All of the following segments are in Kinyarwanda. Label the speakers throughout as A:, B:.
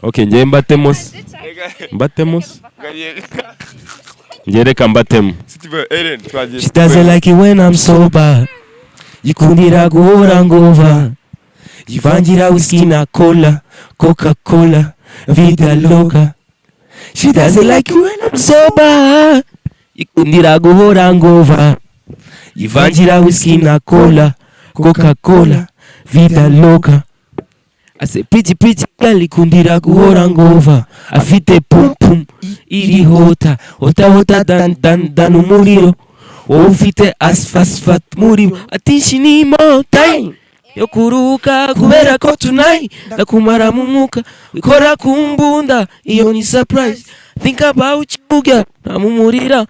A: Okay, ngiye mbatemos. Ngereka mbatemo.
B: She doesn't like it when I'm sober. Yikundira guhora ngova. Yivangira whiskey na cola, Coca-Cola, vida loca. She doesn't like it when I'm sober. Yikundira guhora ngova. Yivangira whiskey na cola, Coca-Cola, vida loca. I say pretty girl ikundira guhora ngova. Afite pum pum iri hota dan umuriro. Ufite asfasfat muriro. Atishi ni time yo kuruka kubera ko tonight ndakumara mu mwuka wikora kumbunda iyo ni surprise. Think about you girl namumurira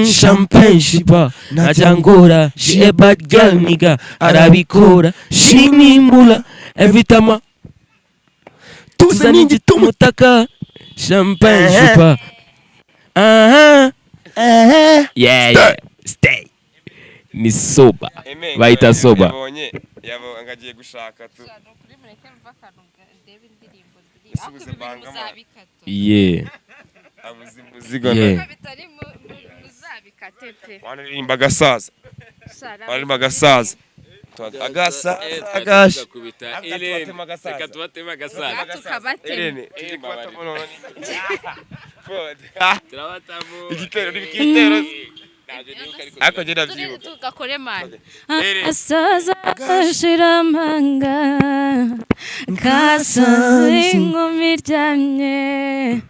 B: champagne shiba najangora. She a bad girl nigga arabikora. She nimbula every time tuza ninji tumutaka champagne shiba. Yeah stay ni soba baita soba.
C: Yabo angagiye gushaka tu.
A: Yeah.
C: Abuzi muzigo na. Wanirimba gasaza. Wanirimba gasaza. Agasa agash.
A: Kubita ile akatubatema gasaza.
C: Irene. Turabatamu. Igitero. Ako jina vyibuka
D: tukakore man asaza shiramanga kasazi ngumiryamye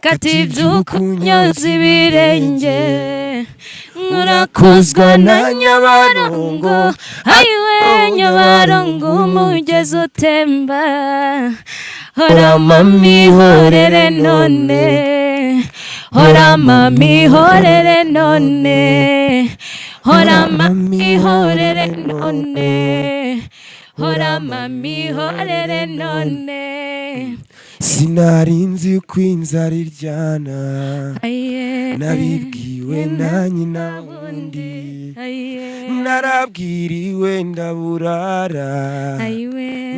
D: katibyukunyoza ibirenge murakozwa na nyabarongo ayiwe nyabarongo umugezi utemba hora mami horere none. Hora mami horere none. Hora mami horere none. Hora mami horere none.
B: Sinarinzi kwinzara iryana nabibwiwe na nyina wundi narabwiriwe ndaburara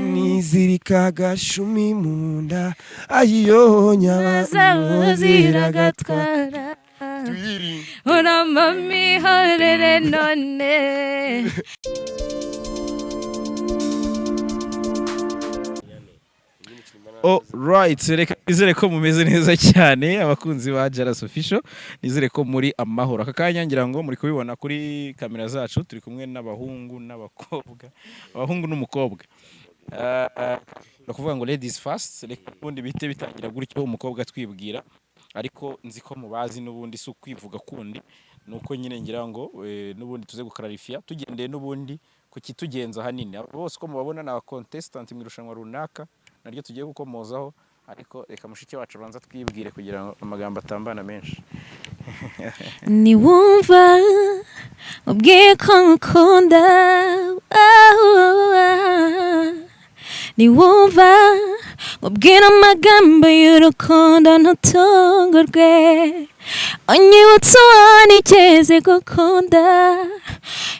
B: nizirika agashumi munda ayiyo nyabaza gatwara.
D: Hora mami horere none.
E: Oh right, reka nizere ko mumeze neza cyane abakunzi ba JALAS official, nizere ko muri amahoro. Aka kanya ngira ngo muri kubibona kuri kamera zacu turi kumwe n'abahungu n'abakobwa, abahungu n'umukobwa. No kuvuga ngo ladies first, reka ubundi bite bitangira gutyo umukobwa twibwira, ariko nzi ko mubazi n'ubundi su kwivuga kundi nuko nyine ngira ngo n'ubundi tuze gukararifia tugendeye n'ubundi ku kitugenza hanini. Bose ko mubabona na contestant mu irushanwa runaka naryo tugiye gukomozaho, ariko reka mushiki wacu banza twibwire kugira ngo amagambo atambana menshi.
D: Ni wumva ubwiye ko nkunda, ni wumva ubwira amagambo y'urukundo ntutungurwe, unyibutsa wanigeze gukunda,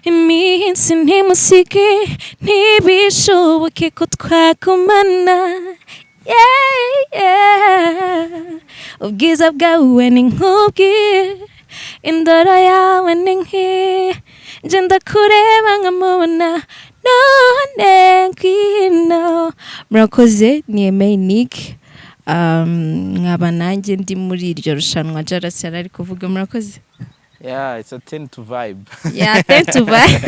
D: iminsi ntimusige ntibishoboke ko twagumana. Ubwiza bwawe ni nk'ubwiye, indoro yawe ni nk'iye, nje ndakureba nkamubona none ngwino. Murakoze, ni Aime Nick, nkaba nanjye ndi muri iryo rushanwa JALAS ari kuvuga. Murakoze.
E: Yeah, it's a 10 to vibe.
D: Yeah, 10 to vibe.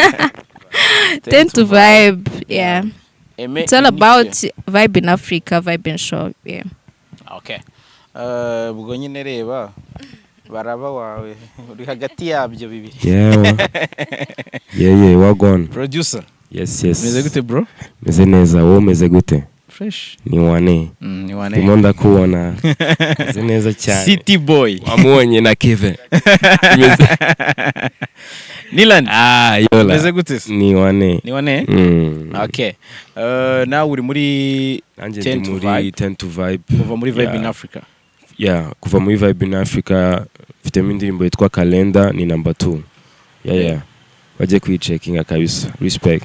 D: 10 to vibe, yeah. It's all about vibe in Africa, vibe in show, yeah.
E: Okay. Ubwo nyine reba baraba wawe uri hagati yabyo bibiri.
A: Yeah, wagwan.
E: Producer.
A: Yes.
E: Meze gute bro?
A: Meze neza, wowe meze gute?
E: Fresh.
A: Ni wane. Timonda kuona. Meze neza cyane.
E: City boy.
A: Wamubonye na Kevin.
E: Nillan.
A: Yola.
E: Meze gute?
A: Ni wane.
E: Okay. Now uri muri
A: 10 to vibe.
E: Kuva muri vibe in Africa.
A: Yeah, kuva muri vibe in Africa mfite indirimbo yitwa Calendar, ni number 2. Yeah. Baje kuyicheckinga kabisa. Respect.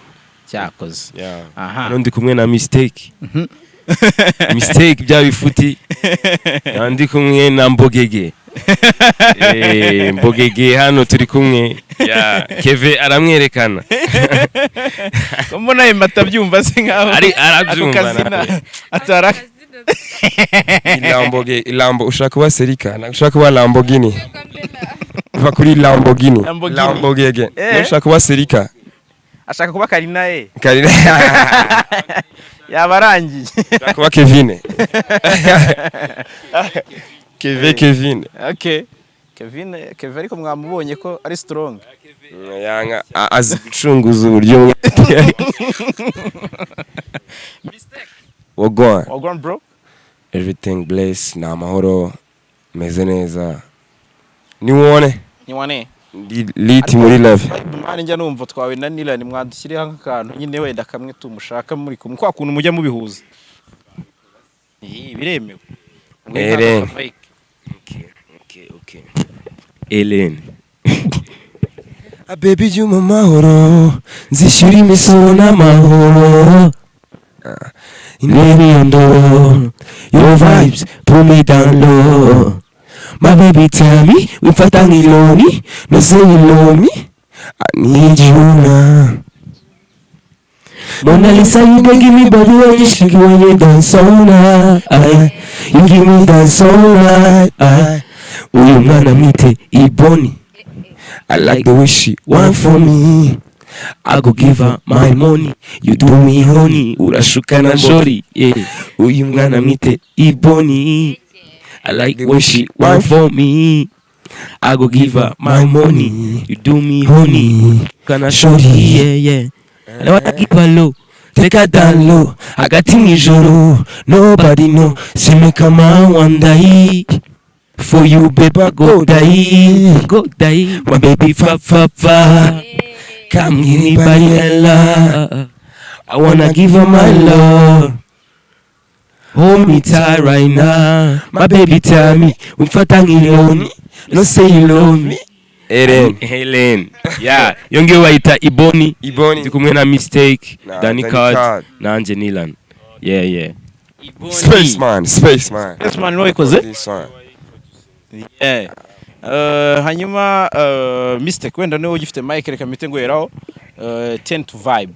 E: Cyakoze.
A: Yeah. Aha. Ndi kumwe na Mistake. Mistake bya bifuti ndi kumwe na Mbogege Mbogege hano turi kumwe ya Keve aramwerekana
E: mbona ayo matabyumva se nkaho
A: ari arabyumva
E: atara
C: Lambo ushaka kuba Serika ushaka kuba Lamborghini va kuri Lamborghini Lambogege ushaka kuba Serika
E: ashaka kuba Karina
C: Karina
E: yabarangiye
C: ushaka kuba Kevin Kevin
E: okay Kevin ariko mwamubonye ko ari strong
C: yanga azi gucunguza uburyo
E: Wagwan bro
C: everything bless na amahoro meze neza niwone liti muri love
E: mani njya numva twawe na Nillan mwadushyiriho akantu nyine wenda kamwe tumushaka muri kumwe kwa kuntu mujya mubihuza biremewe
A: okay Ellen
B: baby juma mahoro nzishyura imisoro n'amahoro your vibes pull me down low. My baby tell me we fata ngiloni, no say you love me. I need you now. Mona Lisa, you can give me body when you shake it when you dance all night. You give me dance all night. Uyu mwana mwite Iboni. I like the way she want for me. I go give her my money. You do me honey. Urashuka na shori. Uyu mwana mwite Iboni. I like the way she want for me. I go give her my money. You do me honey. Kana shori. Yeah. I wanna keep her low. Take her down low. I got in ijoro. Nobody know. See me come on one day. For you, baby, go die. My baby, fa. Come give me Bayella. I wanna give her my love. Hold me tight right now. My baby tell me, we fatangiloni. No say you love me.
A: Helen. Yeah. Yonge waita Iboni. Ndi kumwe na Mistake. Danny Card. Na Anje Nillan. Yeah.
C: Spaceman
E: no ikoze hanyuma Mistake wenda niwe ugifite mic reka mite ngweraho 10 to vibe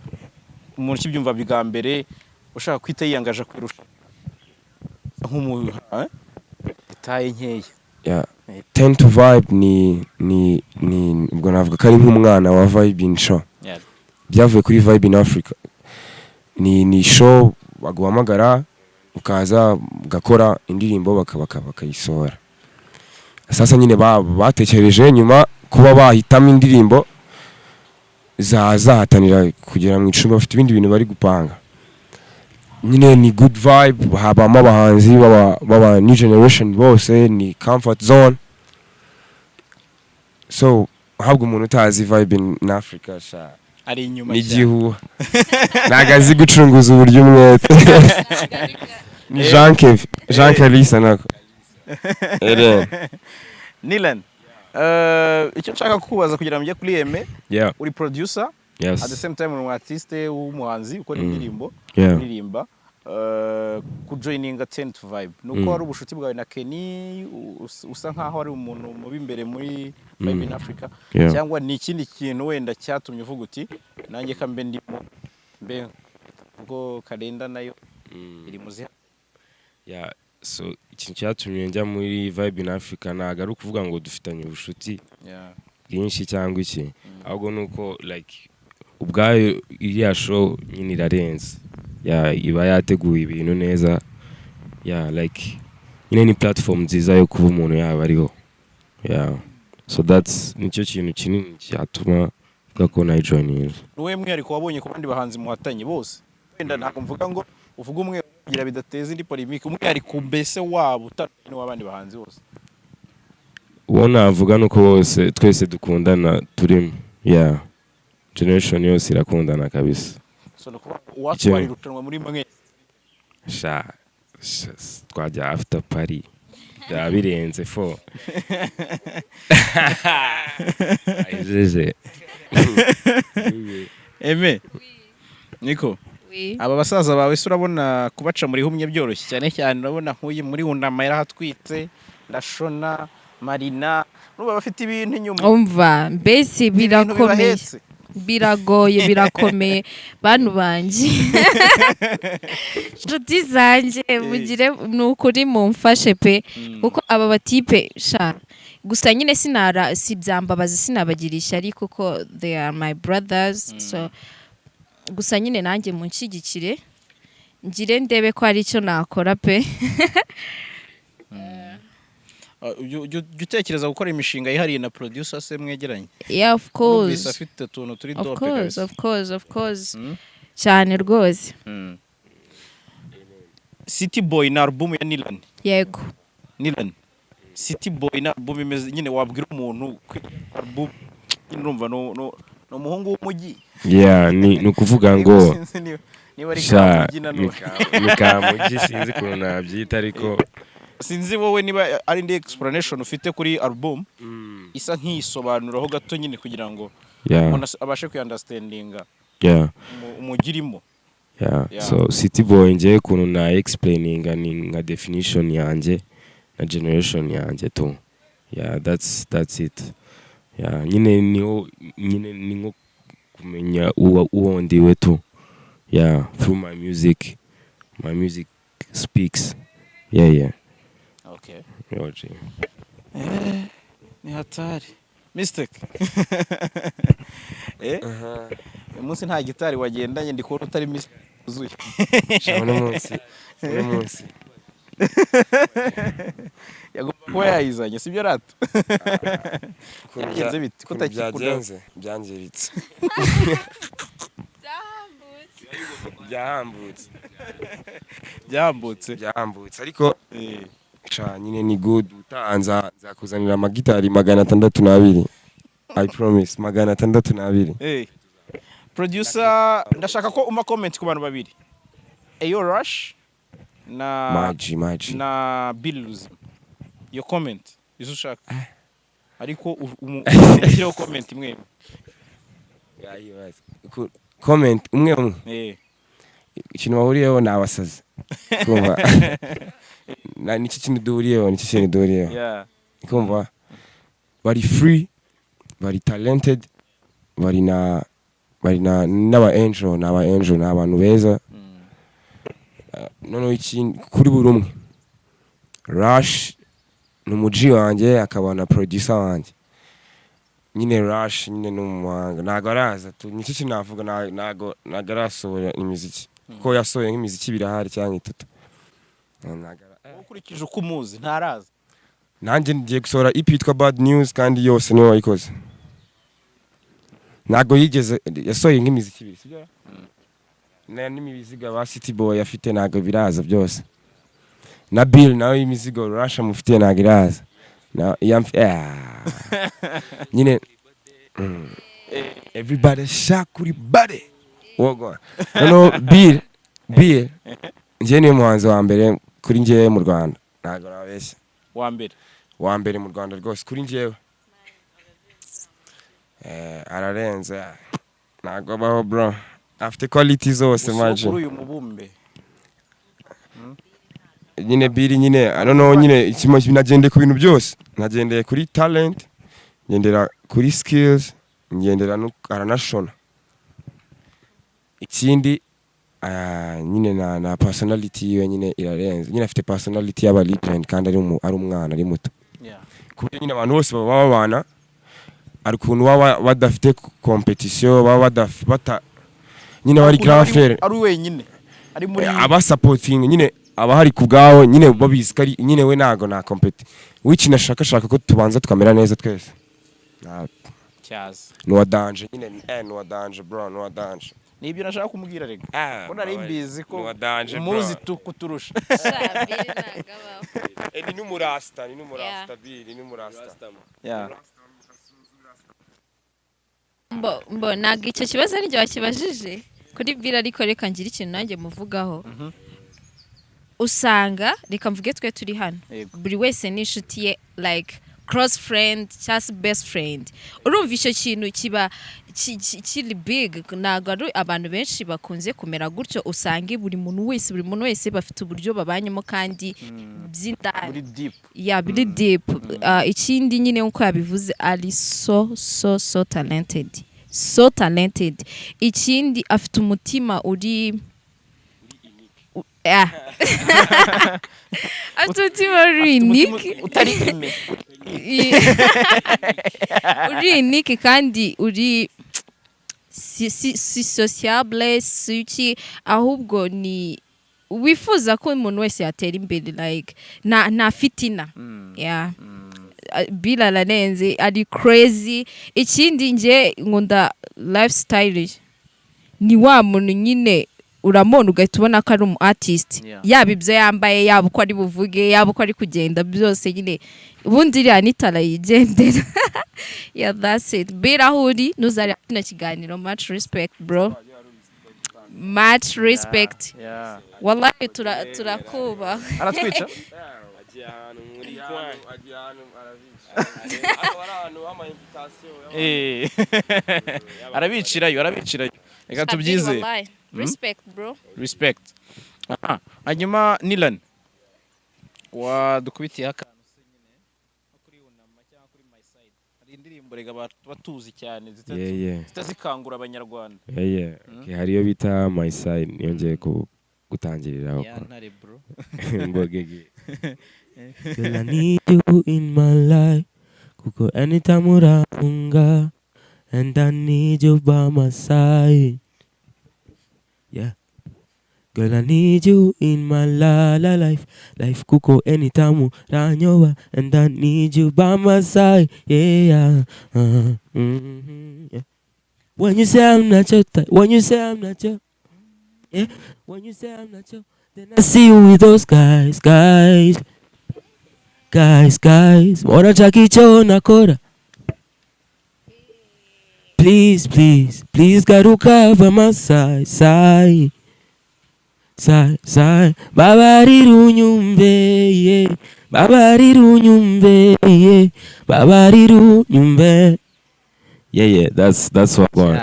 E: umuntu kibyumva bigambere ushaka kwita yiyangaje kwirusha nk'umuntu itaye nkeya
C: yeah 10 to vibe ni ubwo navuga ko ari nk'umwana wa Vibe in show byavuye kuri Vibe in Africa ni show baguhamagara ukaza ugakora indirimbo bakayisohora. Sasa nyine batekereje nyuma kuba bahitamo indirimbo zahatanira kugera mu icumi bafite ibindi bintu bari gupanga. Nyine ni good vibe, habamo abahanzi baba new generation bose, ni comfort zone. So habwo umuntu utazi Vibe in Africa sha
E: ari inyuma
C: n'igihuha nagazi gucunguza uburyo umwete ni Jean Kalisa nako
E: Nillan icyo nshaka kukubaza kugira ngo mujye kuri Aime uri producer
A: yes.
E: At the same time uri artiste w'umuhanzi ukora indirimbo uririmba kujoininga 10 to vibe nuko ari ubushuti bwawe na Kenny usa nkaho ari umuntu mubi imbere muri Vibe in Africa cyangwa ni ikindi kintu wenda cyatumye uvuga uti nanjye kambe ndimo mbe ubwo kalenda nayo iri muzi
A: so ikintu cyatumye njya muri Vibe in Africa ntago ari ukuvuga ngo dufitanye ubushuti bwinshi cyangwa iki ahubwo nuko like ubwayo iriya show nyine irarenze iba yateguye ibintu neza like nyine ni platform nziza yo kuba umuntu yaba ariho so that's nicyo kintu kinini cyatuma ko nayijoininga.
E: Niwe mwihariko wabonye ku bandi bahanzi muhatanye bose wenda ntabwo mvuga ngo uvuga umwe kugira bidateza indi polemique umwihariko mbese wabo utandukanye w'abandi bahanzi bose
A: uwo navuga nuko bose twese dukundana turimo generation yose irakundana kabisa.
E: So no watwari rutanwa muri mwe
A: twajya after party birenze 4 Aime
E: Niko aba basaza bawe se urabona kubaca muri humye byoroshye cyane cyane urabona nkuye muri unama yarahatwitse ndashona marina nuba bafite ibintu inyuma
D: umva mbese birakomeye biragoye birakomeye bantu banje nshuti zanjye mugire nukuri mumfashe pe kuko aba batipe sha gusa nyine si byambabaza sinabagirisha ariko kuko they are my brothers so gusa nyine nanjye munshigikire ngire ndebe ko ari cyo nakora pe
E: utekereza gukora imishinga yihariye na producer se mwegeranye
D: yeah of course
E: afite tuntu turi
D: of course cyane rwose
E: City Boy na album ya Nillan
D: yego
E: Nillan City Boy na album imeze nyine wabwira umuntu album ndumva no muhungu w'umujyi
A: ni ukuvuga ngo
E: niba ari kamujyi na no
A: ni kamujyi sinzi ukuntu nabyita ariko
E: sinzi wowe niba ari indi explanation ufite kuri album isa nk'isobanuraho gato nyine kugira ngo abashe kuyandastandinga umugirimo
A: so City Boy ngiye ukuntu na explaininga ni nka definition yanjye na generation yanjye tu that's it nyine ni nko kumenya uwo ndiwe tu through my music speaks
E: okay
A: Roger
E: ni hatari Misteak umunsi nta gitari wagendanye ndi kubona utari Misteak uzuye
C: uno munsi
E: yagomba kuba yayizanye sibyo rato
C: byagenze bite byangiritse byahambutse ariko nyine ni good utanza nzakuzanira amagitari 602 I promise 602
E: producer ndashaka ko uma comment ku bantu babiri Ayo Rush na
C: Maji
E: na Bill Ruzima yo comment izo ushaka ariko ushyiraho comment imwe
C: comment umwe ikintu bahuriyeho ni abasazi kumva n'iki kintu duhuriyeho kumva bari free bari talented bari n'aba angel ni abantu beza noneho kuri buri umwe Rush ni umuji wanjye akaba na producer wanjye nyine Rush nyine n'umuhanga ntago araza nicyo kintu navuga ntago arasohora imiziki kuko yasohoye nk'imiziki birahari cyangwa itatu
E: ukurikije uko umuzi ntaraza
C: nanjye ngiye gusohora EP yitwa Bad News kandi yose niwe wayikoze ntago yigeze yasohoye nk'imiziki ibiri sibyo n'imiziga ba City Boy afite ntago biraza byose na Bill nawe imizigo Rush amufitiye ntago iraza nyine everybody shakuri body wogo no Bill njye ni umuhanzi wa mbere kuri njye mu Rwanda ntago nabeshya wa mbere mu Rwanda rwose kuri njyewe ararenze ntago baho bro afite quality zose maje
E: uyu mubumbe
C: nyine Bill nyine nyine ikimo nagendeye ku bintu byose nagendeye kuri talent ngendera kuri skills ngendera aranashona ikindi nyine na personality yiwe nyine irarenze nyine afite personality y'aba legend kandi ari umwana ari muto kuko nyine abantu bose baba babana ari kuntu badafite competition baba nyine bari grand frère
E: ari wenyine ari muri
C: aba supporting nyine abahari kubgaho nyine babizi kari nyine we nago na compete wiki nashaka ko tubanza tukamera neza twese
E: cyaza
C: no danger nyine no danger bro no danger
E: nibyo nashaka kumubwira rega mbona ari mbizi ko umuzi kuturusha
C: ni numurasta Bill numurasta
D: mbo naga icyo kibazo ari cyo wakibajije kuri Bill ariko reka ngira ikintu nanjye muvugaho usanga reka mvuge twe turi hano buri wese ni inshuti ye like close friend cyangwa se best friend urumva icyo kintu kiba kiri big ntabwo ari abantu benshi bakunze kumera gutyo usanga buri muntu wese bafite uburyo babanyemo kandi by'indani biri deep ikindi nyine nkuko yabivuze ari so talented ikindi afite umutima uri afite umutima uri unique kandi uri si sociable suki ahubwo ni wifuza ko umuntu wese yatera imbere like na fitina Barenze ari crazy ikindi nje nkunda lifestyle ni wa muntu nyine uramona ugahita ubona ko ari umu artist yaba ibyo yambaye yaba uko ari buvuge yaba uko ari kugenda byose nyine ubundi iriya n'itara yigendera that's it Birahuri nuzari kino kiganiro much respect bro much respect wallahi turakuba
E: aratwica arabicirayo reka tubyize
D: respect bro
E: respect hanyuma Nillan wadukubitiye akantu se nyine kuri unama cyangwa kuri my side hari indirimbo rega batuzi cyane zitazikangura abanyarwanda
A: hariyo bita my side niyongeye gutangiriraho
E: ntare bro
A: mbogege
B: Girl, I need you in my life kuko anytime urahunga and I need you by my side. Yeah. Girl, I need you in my life kuko anytime uranyoba and I need you by my side. Yeah. Yeah. When you say I'm not your type, when you say I'm not your, yeah. When you say I'm not your, then I see you with those guys. Mora chakicho nakora. Please garuka by my side. Babariru nyumbe, yeah.
A: Yeah, that's what one.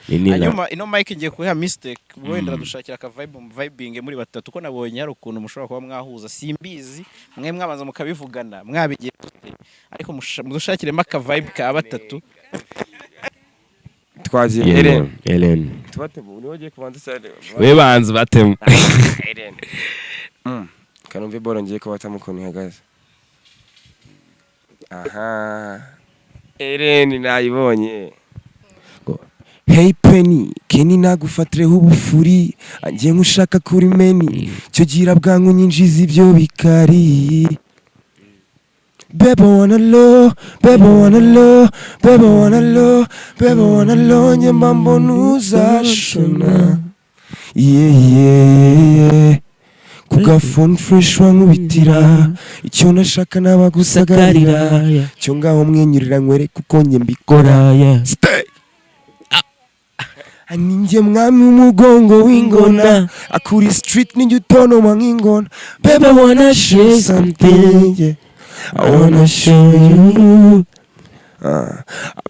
E: Hanyuma ino mic ngiye kuha mistake wenda dushakira ka vibing muri batatu ko nabonye hari ukuntu mushobora kuba mwahuza simbizi mwe mwabanza mukabivugana mwabigiye ariko mudushakiremo ka vibe ka batatu
C: twagiye
A: Ellen
C: tubatemu niho giye kubanza cyane
A: we banze batemu
C: Ellen kanumve boro ngiye ko batamuko ihagaze aha Ellen nayibonye Hey Penny, Kenny nagufatireho ubufuri angiye nkushaka kuri meni cyo gira bwangu nyinjiza ibyo bikari Baby wanna low nye mambo nuzashona yeah kuga phone fresh wankubitira icyo nashaka nabagusagarira cyo ngaho mwenyurira nkwere kuko nge mbikora stay aninje mwami umugongo w'ingona akuri street ninjye utonoma nk'ingona baby I wanna share something yeah. I wanna show you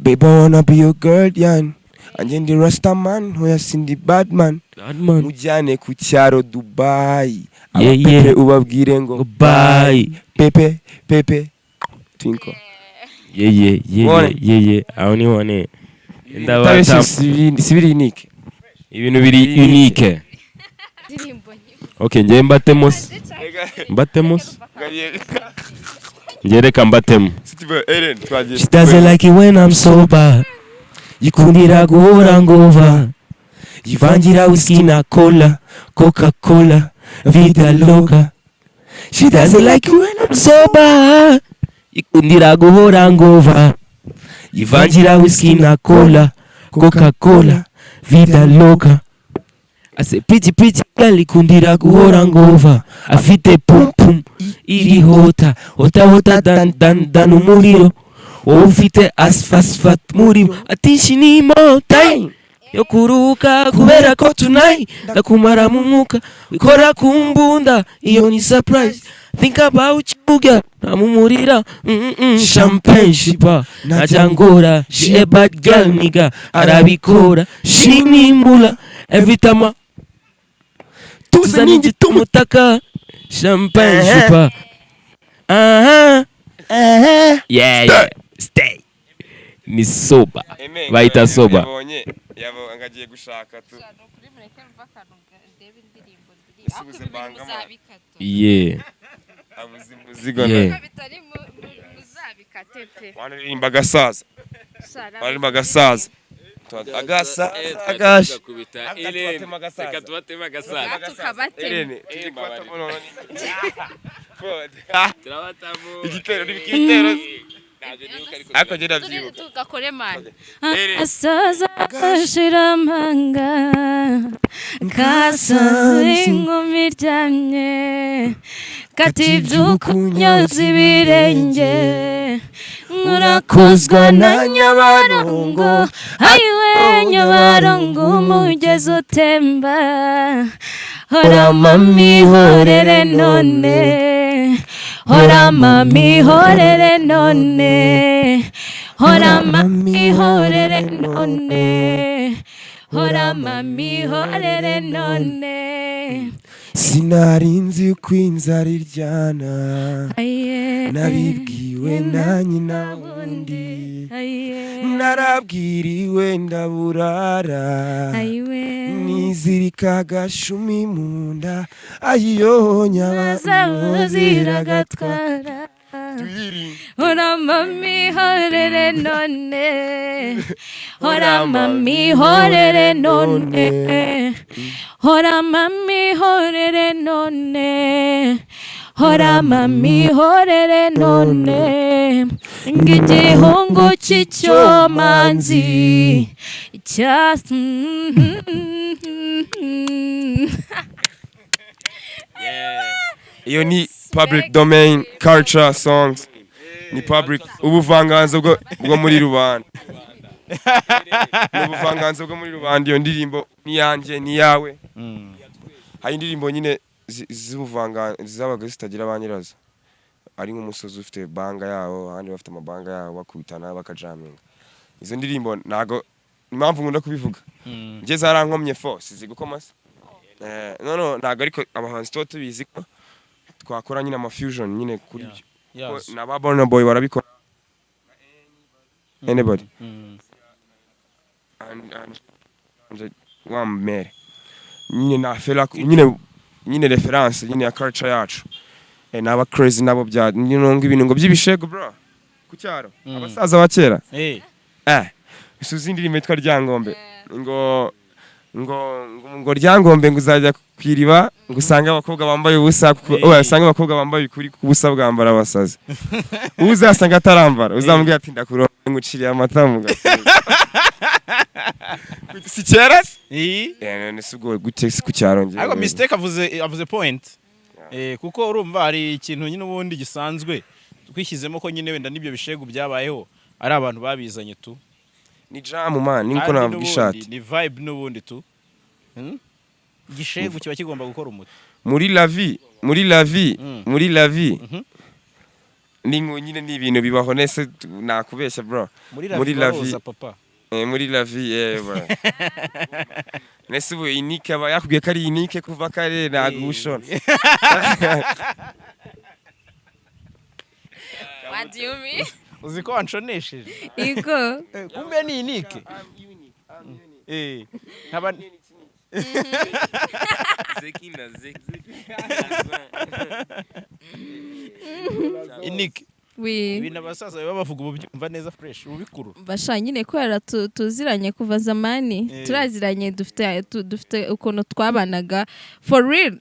C: baby I wanna be your girl yan anje ndi rasta man hoya sindi bad man mujyane ku cyaro Dubai pepe ubabwire ngo bye pepe twinko
A: yeah aho ni one
C: ndabata sibiri unique
A: ibintu biri unique okay ngiye mbatemos ngereka mbatemo
B: She doesn't like it when I'm sober yikundira guhora ngova yivangira whisky na Coca-Cola vida loca. She doesn't like it when I'm sober yikundira guhora ngova yivangira whisky na Coca-Cola vida loca. I say pretty girl ikundira guhora ngova afite pum pum iri hota dan umuriro wowe ufite asfasfat muri atishi ni time yo kuruka kubera ko tonight ndakumara mu mwuka wikora kumbunda iyo ni surprise think about you girl namumurira champagne shiba najangora she a bad girl nigga arabikora shinimbula every time tuza ninji tumutaka champagne shiba yeah stay ni soba baita soba
C: yabo angagiye gushaka tu
B: yeah
C: abuzi muzigo na waririmba gasaza waririmba gasaza agasa agash
B: kubita ile tukatubatema gasaza
D: tukabatema
C: igitero n'ibitero ako jera byibuka
D: tugakore man
F: asaza shiramanga kasazi ngumiryamye katibyukunyoza ibirenge murakozwa na nyabarongo ayiwe nyabarongo umugezi utemba hora mami horere none hora mami horere none hora mami horere none hora mami horere none
C: sinarinzi kwinzara iryana nabibwiwe na nyina wundi narabwiriwe ndaburara nizirika agashumi mu nda ayiyo
F: nyabazira gatwara hora mami horere none hora mami horere none hora mami horere none hora mami horere none ngigihungu cy'icyomanzi
C: iyo ni public domain culture songs ni public ubuvanganzo bwo muri rubanda ubuvanganzo bwo muri rubanda iyo ndirimbo ni yanje ni yawe hari indirimbo nyine z'ubuvanganzo zabaga zitagira abanyirazo ari nk'umusozi ufite banga yawo abandi bafite amabanga yawo bakubitana bakajaminga izo ndirimbo nago impamvu nkunda kubivuga nge zarankomye force zigukoma se no nago ariko abahanzi to tubizi ko twakora nyine ama fusion nyine kuri byo na ba Burna Boy barabikora anybody and one mere nyine na fela nyine reference nyine ya culture yacu naba crazy nabo bya nyinonga ibintu ngo by'ibishego bro ku cyaro abasaza ba kera isuzi indirimbo twa ryangombe ngo ryangombe ngo uzajya kwiriba ngo usanga abakobwa bambaye ubusa usanga abakobwa bambaye kuri kubusa bwambara abasazi uzasanga atarambara uzambwira ati ndakuronga nguciriye amata mu gatuza si kera none subwo gute ku cyaro ngiye
E: ariko mistake avuze point kuko urumva hari ikintu nyine ubundi gisanzwe twishyizemo ko nyine wenda nibyo bishego byabayeho ari abantu babizanye tu
C: ni jam man niko navuga ishati
E: ni vibe n'ubundi tu gishego kiba kigomba gukora umuti
C: muri la vie ningo nyine ni ibintu bibaho nese nakubeshya bro muri la vie
E: papa
C: muri la vie bro nese ubu inike aba yakubwiye ko ari inike kuva kare nagushona
D: What do you mean?
E: uziko wanshonesheje
D: Iko
E: kumbe ni inike nkaba inike ibintu abasaza baba bavuga ubu byumva neza fresh ubikuru
D: basha nyine kubera tuziranye kuva zamani turaziranye dufite ukuntu twabanaga for real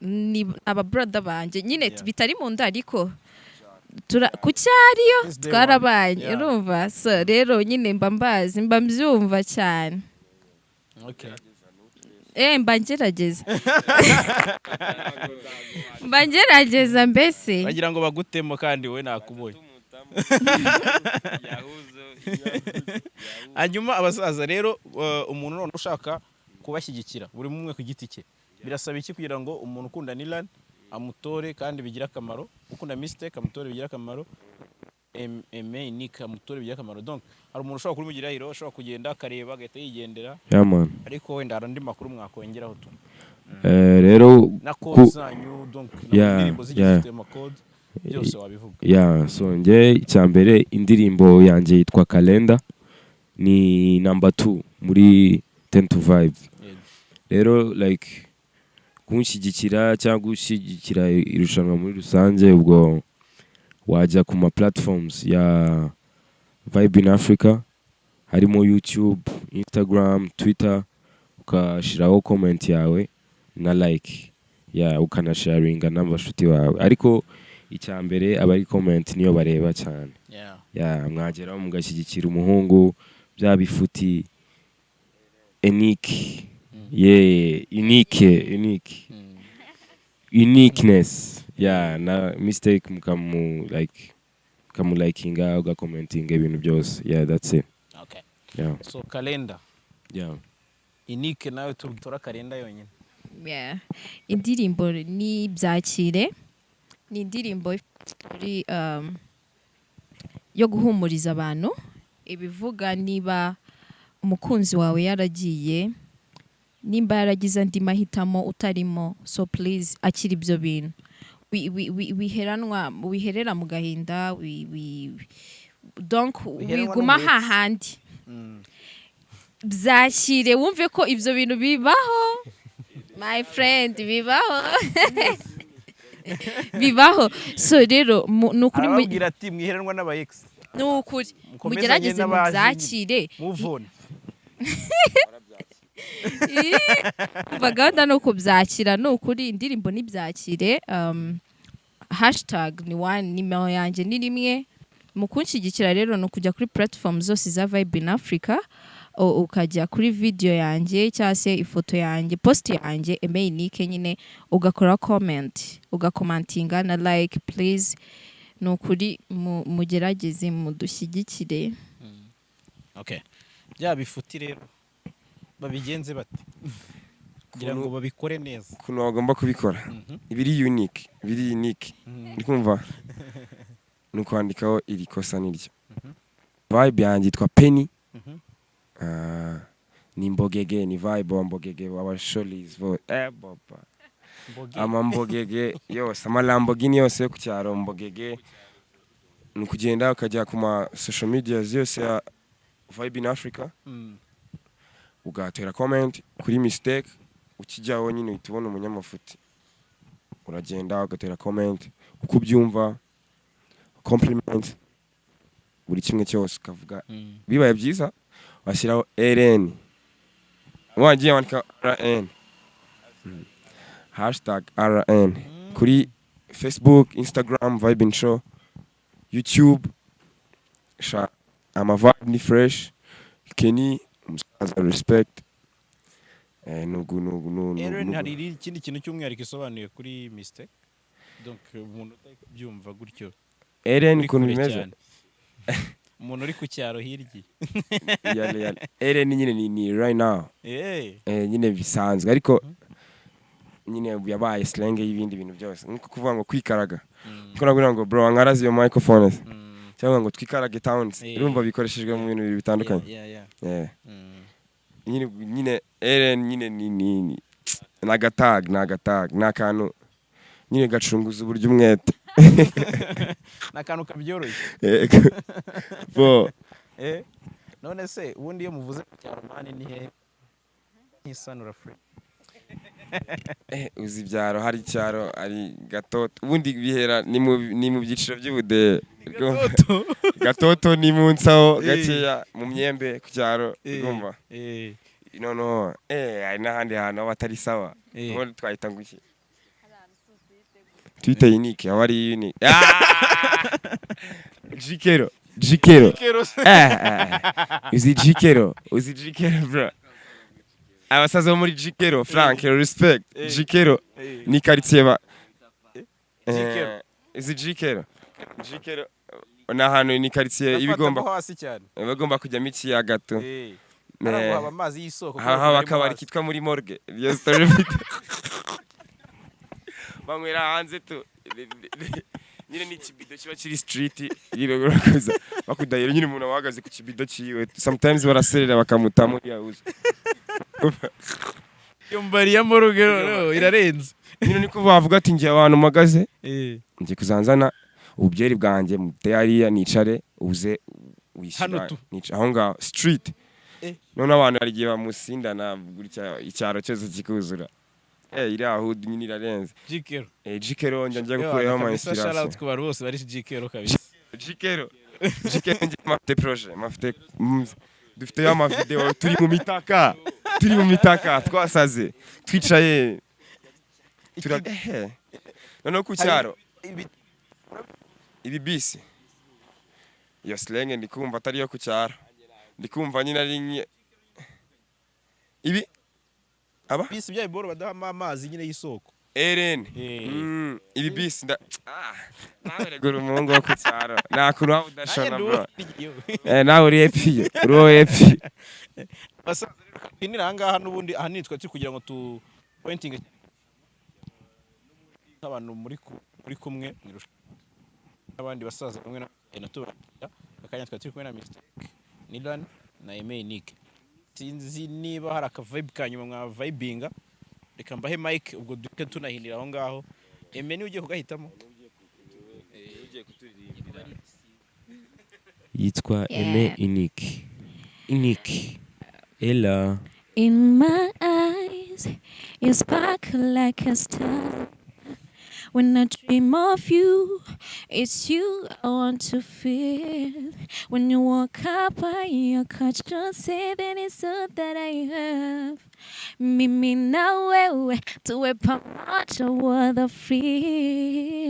D: ni aba brother banje nyine bitari mu nda ariko ku cyariyo twarabanye urumva so rero nyine mba mbyumva cyane mba ngerageza mbese
E: bagira ngo bagutemo kandi we nakubonye hanyuma abasaza rero umuntu none ushaka kubashyigikira buri mumwe ku giti cye birasaba iki kugira ngo umuntu ukunda Nillan amutore kandi bigira akamaro, ukunda Misteak amutore bigira akamaro, Aime Nick amutore bigira akamaro. Donc hari umuntu ushobora kurimugira hero, ushobora kugenda akareba agahita yigendera,
A: yeah man.
E: ariko wenda hari andi makuru mwakongeraho tu
A: rero
E: na code zanyu, donc indirimbo zigifite amakode byose wabivuga.
A: Yeah, so nge icyambere indirimbo yanjye yitwa Kalenda, ni number 2 muri 10 to 5. Rero like kunshyigikira cyangwa gushyigikira irushanwa muri rusange, ubwo wajya ku ma platforms ya Vibe in Africa, harimo YouTube, Instagram, Twitter, ukashiraho comment yawe na like, ukanasharinga n'abashuti bawe, ariko icyambere abari comment niyo bareba cyane. Mwageraho mugashyigikira umuhungu, bya bifuti uniqueness na Mistake mukamu likinga ugakomentinga ibintu byose. That's it.
E: Okay. So Kalenda unique, nawe tutora Kalenda yonyine.
D: Indirimbo ni byakire, ni indirimbo yo guhumuriza abantu, ibivuga niba umukunzi wawe yaragiye, nimba yaragize andi mahitamo utarimo, so please akira ibyo bintu, wiherera mu gahinda, donc wiguma hahandi. Byakire, wumve ko ibyo bintu bibaho my friend, bibaho. So rero nukuri
E: mugira ati mwiheranwa n'aba ex,
D: nukuri mugerageze mubyakire, baganda no kubyakira, nukuri indirimbo nibyakire. Hashtag ni one, nimero yanjye ni rimwe. Mukunshigikira rero no kujya kuri platform zose za Vibe in Africa, ukajya kuri video yanjye cyangwa se ifoto yanjye, post yanjye Aime Nick nyine, ugakora comment, ugakomantinga na like please. Nukuri mugerageze mudushyigikire.
E: Okay, bya bifuti rero babigenze bate kugira ngo babikore neza?
C: Kuno bagomba kubikora ibiri unique, ndikumva nukwandikaho iri kosa niryo. Vibe yanjye yitwa Penny, ni mbogege, ni vibe wa mbogege wa sholis baba amambogege yose, amalambogini yose yo ku cyaro mbogege. Nukugenda ukajya ku ma social media yose ya Vibe in Africa, ugatera comment kuri Mistake, ukijyaho nyine uhita ubona umunyamafuti, uragenda ugatera comment uko ubyumva, compliment buri kimwe cyose ukavuga. Bibaye byiza washyiraho RN, wagiye wandika RN, #RN kuri Facebook, Instagram, Vibe in Show, YouTube. Vibe ni fresh, Kenny as a respect.
E: RN hari ikindi kintu cy'umwihariko isobanuye kuri Mistake, donc umuntu utabyumva gutyo
C: RN kuntu bimeze,
E: umuntu uri ku cyaro hirya.
C: RN nyine ni right now, nyine bisanzwe, ariko nyine yabaye slang y'ibindi bintu byose, nko kuvuga ngo kwikaraga, nko nagira ngo bro angarazi yo microphones, cyangwa ngo twikarage towns, urumva bikoreshejwe mu bintu bitandukanye. Nyine RN nyine ni nagatag nakantu nyine gacunguza uburyo umwete
E: nakantu kabyoroshye. None se ubundi iyo muvuze cyaro mani ni he n'isanura free?
C: Uzi ibyaro, hari icyaro ari Gatoto, ubundi bihera ni mu byiciro by'ubudehe. Gatoto ni mu nsaho gakeya mu myembe ku cyaro, urumva. No hari n'ahandi hantu aho atari sawa, ngo twahita nguki Twitter unique, aho ari unique. Jikero uzi Jikero bro, abasaza bo muri Jikero, Frank respect. Jikero ni quartier ba uzi Jikero na hano ni quartier ibigomba kujyamo ikiyaga tu,
E: haba amazi y'isoko,
C: haba akabari kitwa muri morgue. Iyo story banywera hanze tu nyine ni kibido kiba kiri street yirogoroza bakudahira nyine umuntu wahagaze ku kibido ciwe sometimes baraserera bakamutamo yahuze
E: yombari ya morogero irarenze
C: nyine niko bavuga ati ngiye abantu magaze ngiye kuzanzana ububyeri bwanjye muteyariya nicare uze wishira nica aho ngaho street none abantu barigiye bamusindana gutya icyaro cyose kikuzura iri aho nyine irarenze
E: jikero
C: jikero njya gukuriraho ama inspiration
E: shout out ku bantu bose bari jikero kabisa
C: jikero njye mafite projet mafite dufite ama video turi mu mitaka twasaze twicaye none ku cyaro ibi bisi iyo slang ndikumva atari yo ku cyaro ndikumva nyine ari ibi aba
E: bisi bya iboro badaha amazi nyine y'isoko
C: Eren ibi bisi nawe regura umuhungu wo ku cyaro nakuru udashona bro nawe uri epiye
E: basaza rero ahangaha n'ubundi ahanitwa cyo kugira ngo tu pointing abantu muri kumwe abandi basaza bamwe na Tubahurije akanya twatiri kumwe na Misteak Nillan na Aime Nick sinzi niba hari aka vibe kanyuma mwa vibinga reka mbahe mic ubwo duke tunahinira aho ngaho Aime ni ugiye kugahitamo
B: yitwa Aime Nick Ella.
F: In my eyes, you sparkle like a star. When I dream of you, it's you I want to feel. When you walk up by your couch, just say that it's all that I have. Mimi na wewe tuwe pamoja wada free.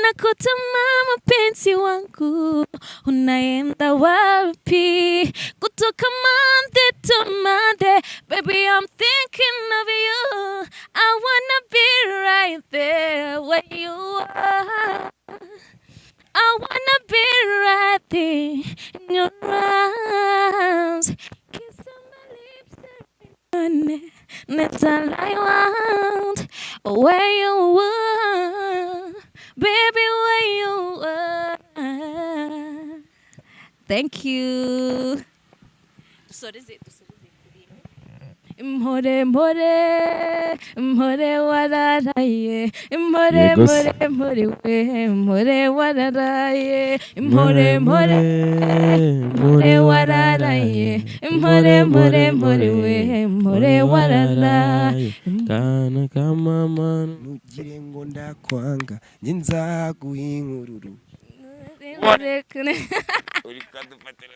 F: Nakutamani mapenzi wangu, unaenda wapi? Kutoka Monday to Monday, baby I'm thinking of you. I wanna be right there where you are. I wanna be right there in your arms. Kiss on my lips, that's all I want. Where you are, baby, where you are. Thank you. More wararaye, more wararaye, more wararaye, more wararaye.
B: Kana kama manu
C: nugire ngo ndakwanga nje nzaguha inkururu uri kadufatira